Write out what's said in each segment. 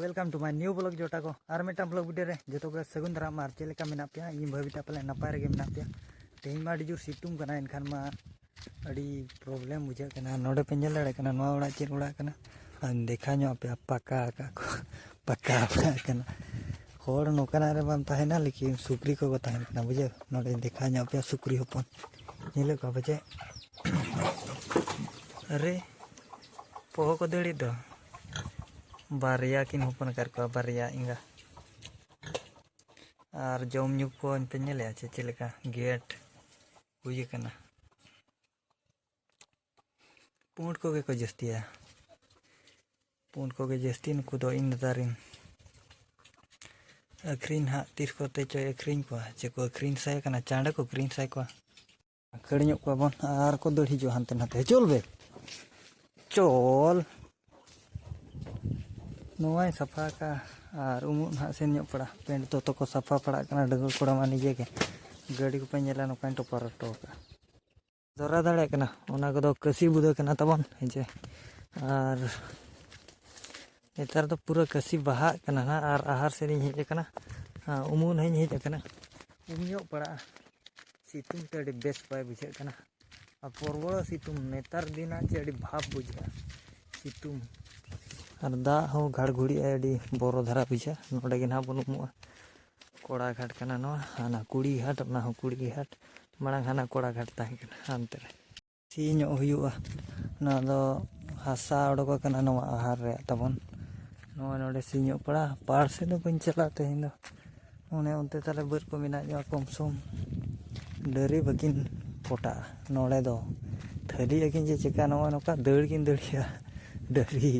welcome to my new blog जोटा को और मिट्टा ब्लॉग वीडियो रे जो तो सगुन दाराम और चेलेका मेना पे इन भाविता पले नपाय रे मेना पे तेहिं मा जोर सितुंग कना एनखान मा अड़ी प्रॉब्लम बुझे कना नोडे पे नेल दाड़े कना नोआ ओड़ा चेर ओड़ा कना देखा नो पे पक्का का को पक्का कना होड़ नोकना रे बाम ताहेना लेकिन सुक्री को ताहेन कना बुझे नोडे देखा नो पे सुक्री होपन नेले को बजे अरे पोहो को देड़ी दो बारिया किन होपन कर को बारिया इंगा और जम न्यू को पे नेले आछे चेलेका गेट हुई कना पुंड को के को जस्तिया पुंड को के जस्ती नुकु दो इन दारिन अखरीन हा तीस को ते चो अखरीन को जे को अखरीन साय कना चांडा को अखरीन साय को खड़ियो को बन आर को दड़ी जो हानते नाते चल बे चल नोवाई सफा का और उमुन हा सेन पड़ा पेंट तो को सफा पड़ा कना डगल कोड़ा मा निजे के गाड़ी को पेला नोकान टोपार टो का दरा दाड़े कना ओना को दो कसी बुदा कना तबन जे और नेतार तो पूरा कसी बहा कना ना और आहार से हेज कना उमुन हेज कना उमियो पड़ा सितुंग ते अड़ी बेस पाए बुझे कना और परवड़ सितुंग नेतार दिना चे अड़ी भाप बुझे सितुंग और दा हो घाड़घुड़ी अड़ी बोरो धरा बुझे नोडे गे ना बनुआ कोड़ा घाट कना नो हाना कुड़ी घाट ना हो कुड़ी घाट मांग हाना कोड़ा घाट ताहे कना हानते रे सी नो हुयुआ ना दो हासा ओडको कना नो आहार रे तबन नो नोडे सी नो पड़ा पार से दो बन चला तेहिं दो ओने उनते ताले बर को मिना जो कम सम डरी बकिन पोटा नोडे दो थली अकिन जे चिका नो नोका दड़ किन दड़िया डरी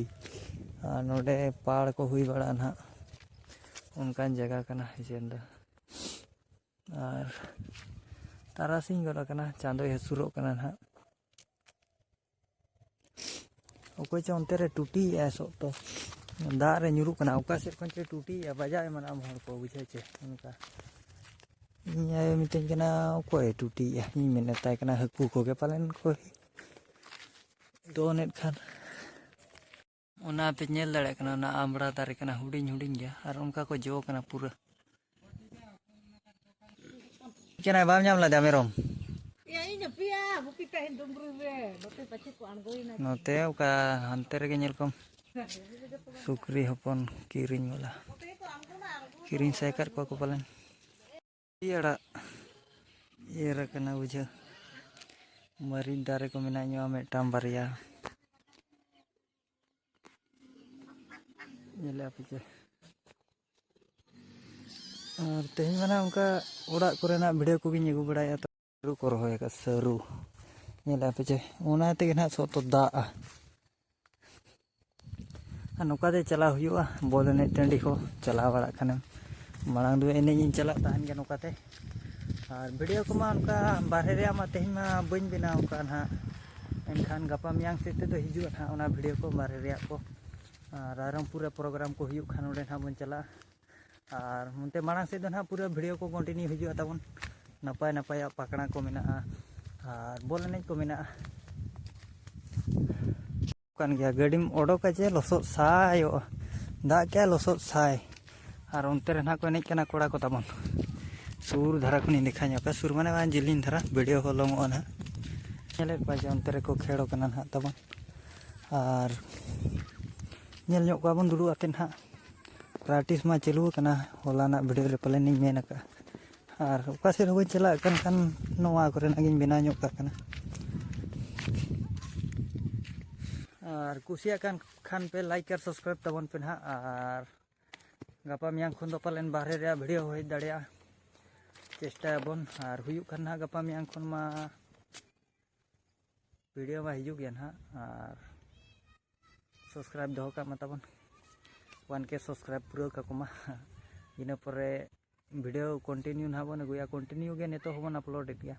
नोडे पाड़ को हुई बड़ा ना उनकान जगह कना जेंदा और तारासिंग गला कना चांदो हसुरो कना ना ओको चे onte रे टूटी ऐसो तो दा रे nyuru कना ओका से कोन चे टूटी या बजाय मना मोर को बुझे चे उनका इया मितेन कना ओको टूटी या इ मेने ताय कना हकू को के पालन को दोनेट खान ओना पे नेल दाड़े कना ना आमड़ा दारे कना हुडिंग हुडिंग गया और उनका को जो कना पूरा केना बाम जाम लादा मेरम नोते ओका हानते रे नेल कम सुक्री हपन किरिंग वाला किरिंग साइकर को पालन येड़ा ये रकना बुझे मरीन दारे को मिना न्यो मेटाम बारिया नेले आपे और तेहिं माना उनका ओड़ा कोरेना वीडियो को गिन अगु बड़ाया तो सरू को रहोय का सरू नेले आपे ओना तेगे ना सो तो दा नोका दे चला हुआ बॉल एने टंडी को चला बड़ा खाने मांग दो एने इन चला ताहन के नोका ते और वीडियो को मा उनका बाहरे रे मा तेहिं मा बइन बिना उनका ना एनखान गपा मियांग से ते दो हिजु ना ओना वीडियो को बाहरे रे को रारम पूरा प्रोग्राम को हुई खान ओडे ना बन चला और मुनते मांग से दो ना पूरा वीडियो को कंटिन्यू हिजु ताबन नपाय नपाय पकड़ा को मेना और बॉल एने को मेना कान गया गाड़ीम ओडोका चे लसो सायो दा क्या लसो साय और उनते रे ना को एने कना कोड़ा को ताबन सुर धारा को नि देखा न्योका सुर माने बा जिलिन धारा वीडियो को लंगो ना नेले पाजे उनते रे को खेड़ो कना ना ताबन और नेल न्यो को बन दुडु आतेन हा प्रैक्टिस मा चालू कना होलाना वीडियो रे पले नि मेन का और ओका से हो चला कन कन नोवा करे ना गिन बिना न्यो का कना और कुसिया खान पे लाइक और सब्सक्राइब तबन पे ना और गपा मियांग खुन दो पालन बाहरे रे वीडियो हो दाड़िया चेष्टा बन और हुयु खान ना गपा मियांग खुन मा वीडियो मा हिजु गया ना और सब्सक्राइब दो का मतबन 1K सब्सक्राइब पूरा का कुमा इना परे वीडियो कंटिन्यू ना बन गुया कंटिन्यू गे नेतो होबन अपलोड दिया